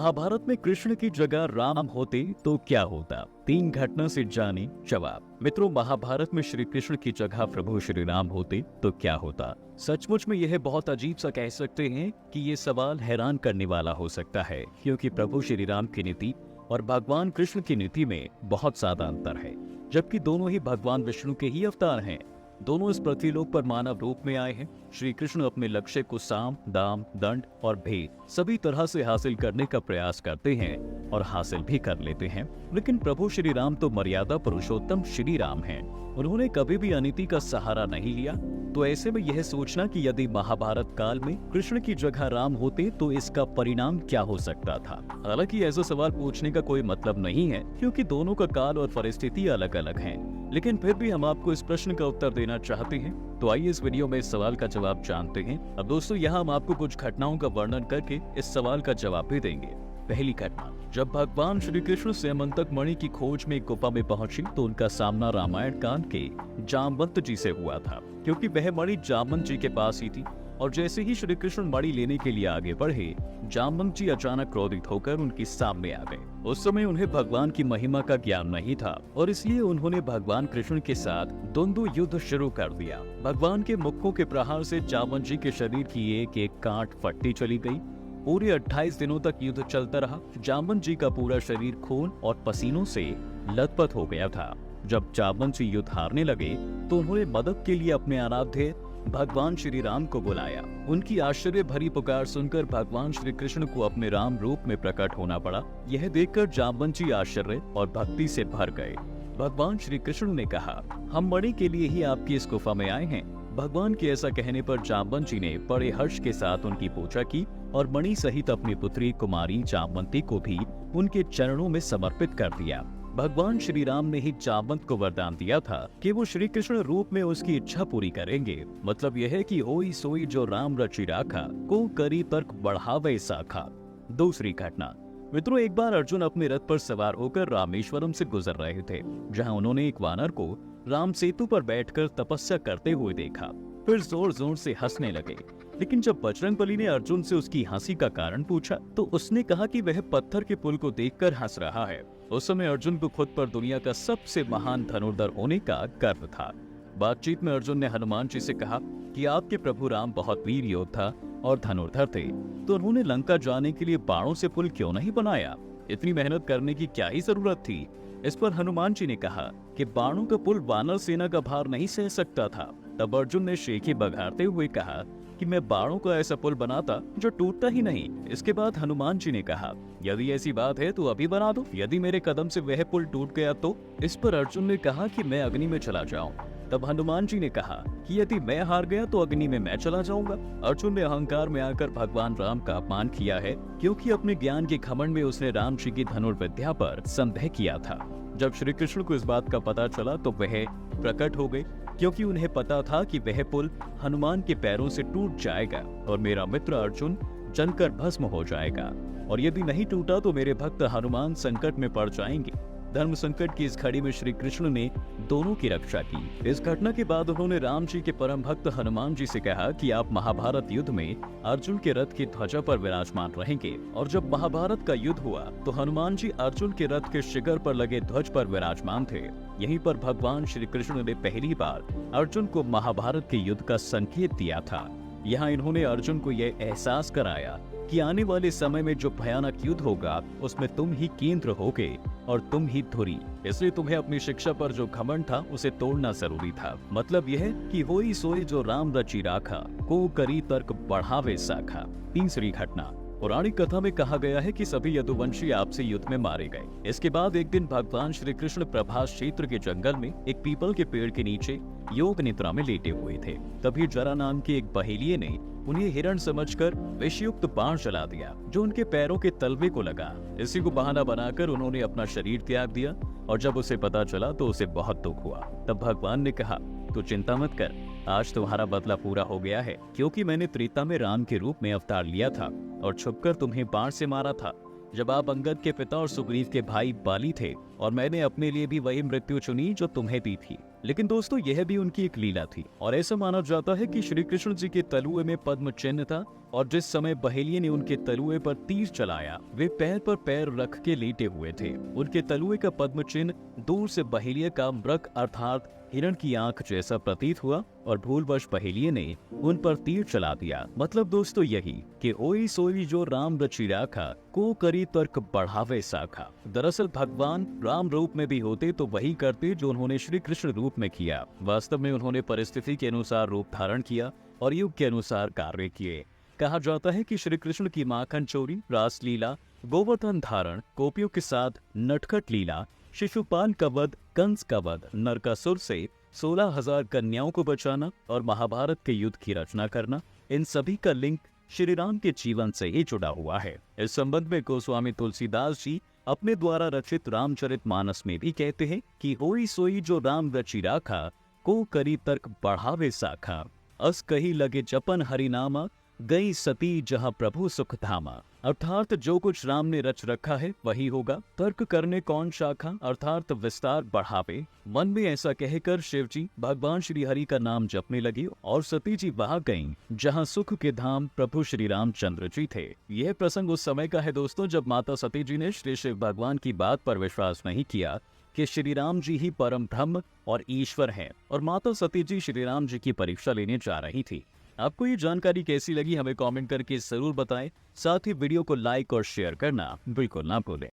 महाभारत में कृष्ण की जगह राम होते तो क्या होता? 3 घटना से जाने जवाब। मित्रों, महाभारत में श्री कृष्ण की जगह प्रभु श्री राम होते तो क्या होता? सचमुच में यह बहुत अजीब सा कह सकते हैं कि ये सवाल हैरान करने वाला हो सकता है, क्योंकि प्रभु श्री राम की नीति और भगवान कृष्ण की नीति में बहुत ज्यादा अंतर है। जबकि दोनों ही भगवान विष्णु के ही अवतार हैं, दोनों इस पृथ्वीलोक पर मानव रूप में आए हैं। श्री कृष्ण अपने लक्ष्य को साम, दाम, दंड और भेद सभी तरह से हासिल करने का प्रयास करते हैं और हासिल भी कर लेते हैं। लेकिन प्रभु श्री राम तो मर्यादा पुरुषोत्तम श्री राम हैं। उन्होंने कभी भी अनीति का सहारा नहीं लिया। तो ऐसे में यह सोचना कि यदि महाभारत काल में कृष्ण की जगह राम होते तो इसका परिणाम क्या हो सकता था। हालांकि ऐसा सवाल पूछने का कोई मतलब नहीं है, क्योंकि दोनों का काल और परिस्थिति अलग अलग है। लेकिन फिर भी हम आपको इस प्रश्न का उत्तर देना चाहते हैं। तो आइए इस वीडियो में इस सवाल का जवाब जानते हैं। अब दोस्तों, यहाँ हम आपको कुछ घटनाओं का वर्णन करके इस सवाल का जवाब भी देंगे। पहली घटना, जब भगवान श्री कृष्ण स्यमंतक मणि की खोज में एक गुफा में पहुंची तो उनका सामना रामायण काल के जामवंत जी से हुआ था, क्योंकि वह मणि जामवंत जी के पास ही थी। और जैसे ही श्री कृष्ण मणि लेने के लिए आगे बढ़े, जामवंत जी अचानक क्रोधित होकर उनके सामने आ गए। उस समय उन्हें भगवान की महिमा का ज्ञान नहीं था और इसलिए उन्होंने भगवान कृष्ण के साथ द्वंद्व युद्ध शुरू कर दिया। भगवान के मुक्कों के प्रहार से जामवंत जी के शरीर की एक एक गांठ फटती चली गई। पूरे 28 दिनों तक युद्ध चलता रहा। जामवंत जी का पूरा शरीर खून और पसीनों से लथपथ हो गया था। जब जामवंत जी युद्ध हारने लगे तो उन्होंने मदद के लिए अपने आराध्य भगवान श्री राम को बुलाया। उनकी आश्चर्य भरी पुकार सुनकर भगवान श्री कृष्ण को अपने राम रूप में प्रकट होना पड़ा। यह देखकर जामवंत जी आश्चर्य और भक्ति से भर गए। भगवान श्री कृष्ण ने कहा, हम मणि के लिए ही आपकी इस गुफा में आए हैं। भगवान के ऐसा कहने पर जामवंत जी ने बड़े हर्ष के साथ उनकी पूजा की और मणि सहित अपनी पुत्री कुमारी जामवंती को भी उनके चरणों में समर्पित कर दिया। भगवान श्री राम ने ही जामवंत को वरदान दिया था कि वो श्री कृष्ण रूप में उसकी इच्छा पूरी करेंगे। मतलब यह है कि होई सोई जो राम रचि राखा, को करी तर्क बढ़ावे साखा। दूसरी घटना, मित्रों, एक बार अर्जुन अपने रथ पर सवार होकर रामेश्वरम से गुजर रहे थे, जहां उन्होंने एक वानर को राम सेतु पर बैठकर तपस्या करते हुए देखा। फिर जोर जोर से हंसने लगे। लेकिन जब बजरंगबली ने अर्जुन से उसकी हंसी का कारण पूछा तो उसने कहा कि वह पत्थर के पुल को देखकर हंस रहा है। उस समय अर्जुन को खुद पर दुनिया का सबसे महान धनुर्धर होने का गर्व था। बातचीत में अर्जुन ने हनुमान जी से कहा कि आपके प्रभु राम बहुत वीर योद्धा और धनुर्धर थे, तो उन्होंने लंका जाने के लिए बाणों से पुल क्यों नहीं बनाया? इतनी मेहनत करने की क्या ही जरूरत थी? इस पर हनुमान जी ने कहा कि बाणों का पुल वानर सेना का भार नहीं सह सकता था। तब अर्जुन ने शेखी बघारते हुए कहा कि मैं बाणों का ऐसा पुल बनाता जो टूटता ही नहीं। इसके बाद हनुमान जी ने कहा, यदि ऐसी बात है तो अभी बना दो, यदि मेरे कदम से वह पुल टूट गया तो? इस पर अर्जुन ने कहा कि मैं अग्नि में चला जाऊं। तब हनुमान जी ने कहा कि यदि मैं हार गया तो अग्नि में मैं चला जाऊंगा। अर्जुन ने अहंकार में आकर भगवान राम का अपमान किया है, क्योंकि अपने ज्ञान के घमंड में उसने राम जी की धनुर्विद्या पर संदेह किया था। जब श्री कृष्ण को इस बात का पता चला तो वह प्रकट हो गए, क्योंकि उन्हें पता था कि वह पुल हनुमान के पैरों से टूट जाएगा और मेरा मित्र अर्जुन जलकर भस्म हो जाएगा, और यदि नहीं टूटा तो मेरे भक्त हनुमान संकट में पड़ जाएंगे। धर्म संकट की इस घड़ी में श्री कृष्ण ने दोनों की रक्षा की। इस घटना के बाद उन्होंने राम जी के परम भक्त हनुमान जी से कहा कि आप महाभारत युद्ध में अर्जुन के रथ की ध्वजा पर विराजमान रहेंगे। और जब महाभारत का युद्ध हुआ तो हनुमान जी अर्जुन के रथ के शिखर पर लगे ध्वज पर विराजमान थे। यहीं पर भगवान श्री कृष्ण ने पहली बार अर्जुन को महाभारत के युद्ध का संकेत दिया था। यहाँ इन्होंने अर्जुन को यह एहसास कराया कि आने वाले समय में जो भयानक युद्ध होगा उसमें तुम ही केंद्र होगे और तुम ही धुरी। इसलिए तुम्हें अपनी शिक्षा पर जो घमंड था उसे तोड़ना जरूरी था। मतलब यह कि होई सोई जो राम रचि राखा, को करी तर्क बढ़ावे साखा। तीसरी घटना, पौराणिक कथा में कहा गया है कि सभी यदुवंशी आपसी युद्ध में मारे गए। इसके बाद एक दिन भगवान श्री कृष्ण प्रभास क्षेत्र के जंगल में एक पीपल के पेड़ के नीचे योग निद्रा में लेटे हुए थे। तभी जरा नाम के एक बहेलिये ने उन्हें हिरण समझकर विषयुक्त बाण चला दिया, जो उनके पैरों के तलवे को लगा। इसी को बहाना बनाकर उन्होंने अपना शरीर त्याग दिया, और जब उसे पता चला तो उसे बहुत दुख हुआ। तब भगवान ने कहा, तू चिंता मत कर, आज तुम्हारा बदला पूरा हो गया है, क्योंकि मैंने त्रेता में राम के रूप में अवतार लिया था और छुपकर तुम्हें बाण से मारा था, जब आप अंगद के पिता और सुग्रीव के भाई बाली थे, और मैंने अपने लिए भी वही मृत्यु चुनी जो तुम्हें दी थी। लेकिन दोस्तों यह भी उनकी एक लीला थी और ऐसा माना जाता है कि श्री कृष्ण जी के तलुए में पद्म चिन्ह था और जिस समय बहेलिये ने उनके तलुए पर तीर चलाया वे पैर पर पैर रख के लेटे हुए थे। उनके तलुए का पद्म चिन्ह दूर से बहेलिये का मृग अर्थात हिरण की आंख जैसा प्रतीत हुआ और भूलवश बहेलिये ने उन पर तीर चला दिया। मतलब दोस्तों यही कि ओई सोई जो राम रचि राखा को करी तर्क बढ़ावे साखा। दरअसल भगवान राम रूप में भी होते तो वही करते जो उन्होंने श्री कृष्ण रूप में किया। वास्तव में उन्होंने परिस्थिति के अनुसार रूप धारण किया और युग के अनुसार कार्य किए। कहा जाता है कि श्री कृष्ण की माखन चोरी, रास लीला, गोवर्धन धारण, गोपियों के साथ नटखट लीला, शिशुपाल का वध, कंस का वध, नरकासुर से 16,000 कन्याओं को बचाना और महाभारत के युद्ध की रचना करना, इन सभी का लिंक श्री राम के जीवन से ही जुड़ा हुआ है। इस संबंध में गोस्वामी तुलसीदास जी अपने द्वारा रचित रामचरितमानस में भी कहते हैं कि होई सोई जो राम रचि राखा को करी तर्क बढ़ावे साखा। अस कही लगे जपन हरिनामा गई सती जहां प्रभु सुख धामा। अर्थात जो कुछ राम ने रच रखा है वही होगा, तर्क करने कौन शाखा अर्थात विस्तार बढ़ावे। मन में ऐसा कहकर शिव जी भगवान श्री हरि का नाम जपने लगे और सती जी वहां गईं जहां सुख के धाम प्रभु श्री रामचंद्र जी थे। यह प्रसंग उस समय का है दोस्तों जब माता सती जी ने श्री शिव भगवान की बात पर विश्वास नहीं किया कि श्री राम जी ही परम ब्रह्म और ईश्वर हैं और माता सती जी श्री राम जी की परीक्षा लेने जा रही थी। आपको ये जानकारी कैसी लगी हमें कमेंट करके जरूर बताएं। साथ ही वीडियो को लाइक और शेयर करना बिल्कुल ना भूलें।